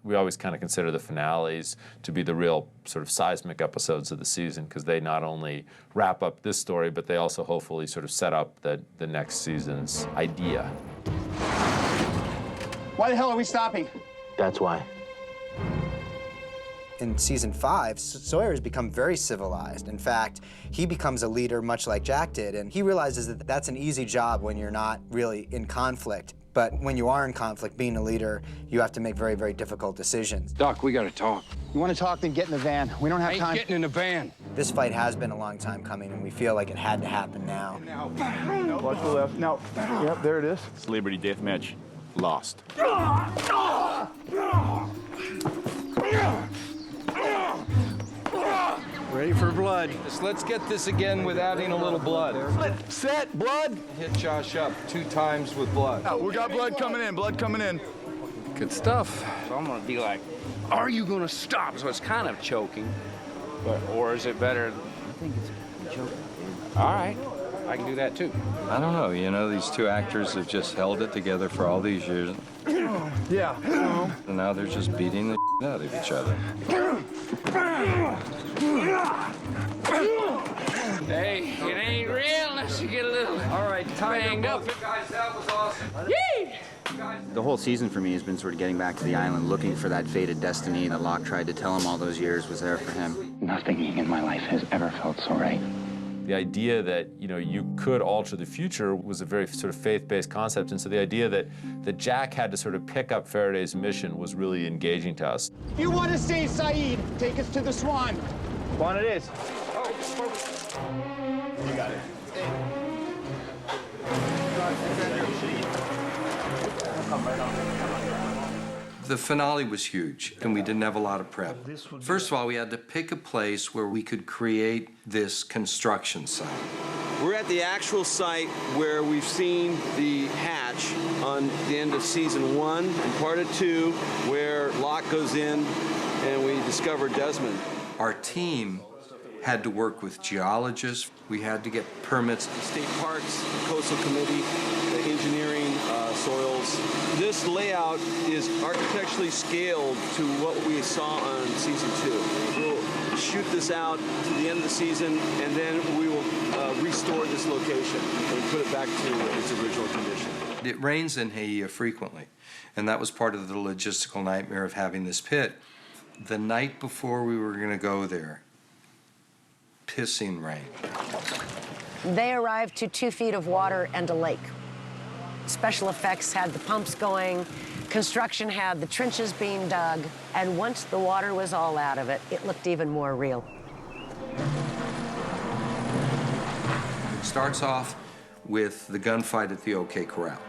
We always kind of consider the finales to be the real sort of seismic episodes of the season, because they not only wrap up this story, but they also hopefully sort of set up the next season's idea. Why the hell are we stopping? That's why. In season 5, Sawyer has become very civilized. In fact, he becomes a leader much like Jack did, and he realizes that that's an easy job when you're not really in conflict. But when you are in conflict, being a leader, you have to make very, very difficult decisions. Doc, we gotta talk. You want to talk, then get in the van. We don't have time. I ain't getting in the van. This fight has been a long time coming, and we feel like it had to happen now. Watch the left. No. Yep, there it is. Celebrity deathmatch. Lost. Ready for blood. Let's get this again with adding a little blood. Set, blood. Hit Josh up 2 times with blood. We got blood coming in, blood coming in. Good stuff. So I'm gonna be like, are you gonna stop? So it's kind of choking, but, or is it better? I think it's choking. All right, I can do that too. I don't know, you know, these 2 actors have just held it together for all these years. Yeah. And now they're just beating the out of each other. Hey, it ain't real unless you get a little. All right, banged up. Guys, that was awesome. Yee! The whole season for me has been sort of getting back to the island, looking for that fated destiny that Locke tried to tell him all those years was there for him. Nothing in my life has ever felt so right. The idea that, you know, you could alter the future was a very sort of faith-based concept, and so the idea that Jack had to sort of pick up Faraday's mission was really engaging to us. You want to see Saeed? Take us to the Swan. Swan it is. You got it. The finale was huge, and we didn't have a lot of prep. First of all, we had to pick a place where we could create this construction site. We're at the actual site where we've seen the hatch on the end of season 1 and part of 2, where Locke goes in and we discover Desmond. Our team had to work with geologists. We had to get permits. The state parks, the coastal committee, the engineering, soils. This layout is architecturally scaled to what we saw on season 2. We'll shoot this out to the end of the season, and then we will restore this location and put it back to its original condition. It rains in Haia frequently, and that was part of the logistical nightmare of having this pit. The night before we were going to go there, pissing rain. They arrived to 2 feet of water and a lake. Special effects had the pumps going, construction had the trenches being dug, and once the water was all out of it, it looked even more real. It starts off with the gunfight at the OK Corral.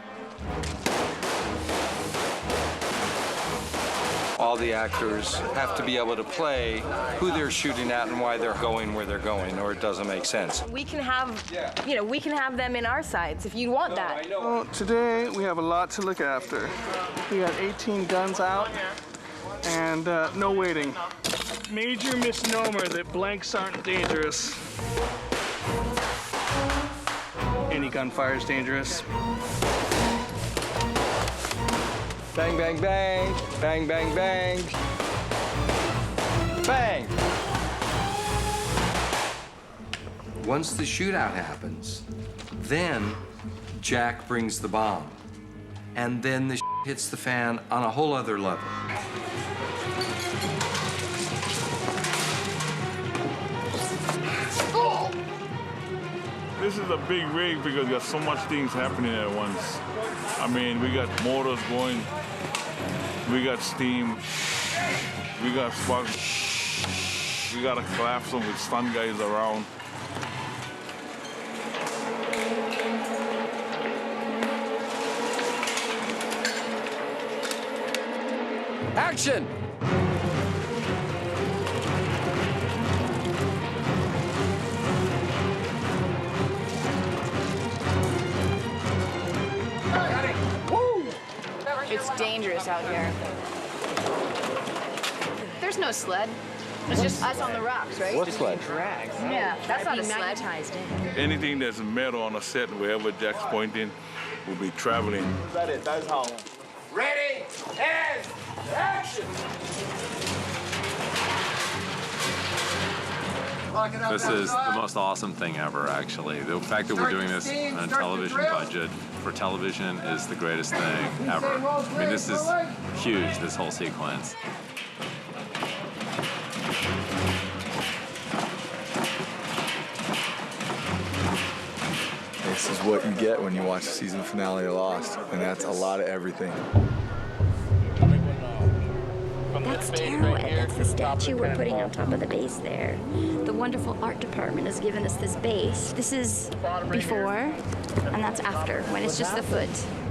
All the actors have to be able to play who they're shooting at and why they're going where they're going, or it doesn't make sense. We can have, you know, we can have them in our sights if you want that. Well, today we have a lot to look after. We got 18 guns out and no waiting. Major misnomer that blanks aren't dangerous. Any gunfire is dangerous. Bang, bang, bang. Bang, bang, bang. Bang. Once the shootout happens, then Jack brings the bomb. And then the hits the fan on a whole other level. This is a big rig because there's so much things happening at once. I mean, we got motors going, we got steam, we got sparks, we got a collapse them with stun guys around. Action! It's dangerous out here. There's no sled. It's just us on the rocks, right? What sled? Yeah, that's not a sled. Anything that's metal on a set, wherever Jack's pointing, will be traveling. Is that it? That is how. Ready, and action! This is the most awesome thing ever, actually. The fact that we're doing this on a television budget for television is the greatest thing ever. I mean, this is huge, this whole sequence. This is what you get when you watch the season finale of Lost, and that's a lot of everything. That's Taro, and that's the statue we're putting on top of the base there. The wonderful art department has given us this base. This is before, and that's after, when it's just the foot.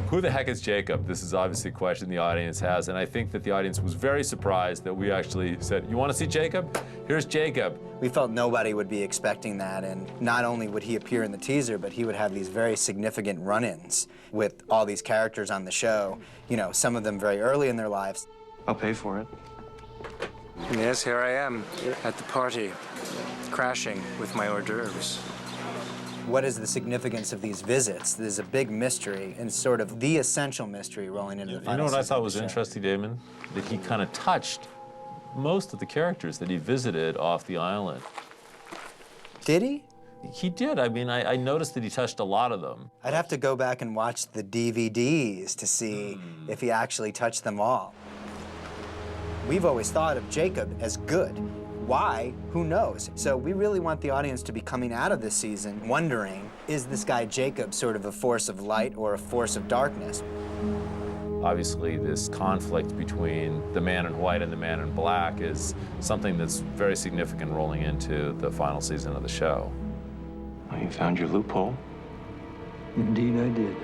Who the heck is Jacob? This is obviously a question the audience has, and I think that the audience was very surprised that we actually said, you want to see Jacob? Here's Jacob. We felt nobody would be expecting that, and not only would he appear in the teaser, but he would have these very significant run-ins with all these characters on the show, you know, some of them very early in their lives. I'll pay for it. Yes, here I am at the party, crashing with my hors d'oeuvres. What is the significance of these visits? There's a big mystery, and sort of the essential mystery rolling into the final You know what I season thought of was the show. interesting, Damon? That he kind of touched most of the characters that he visited off the island. Did he? He did. I mean, I noticed that he touched a lot of them. I'd have to go back and watch the DVDs to see if he actually touched them all. We've always thought of Jacob as good. Why? Who knows? So we really want the audience to be coming out of this season wondering, is this guy Jacob sort of a force of light or a force of darkness? Obviously, this conflict between the man in white and the man in black is something that's very significant rolling into the final season of the show. Well, you found your loophole. Indeed, I did.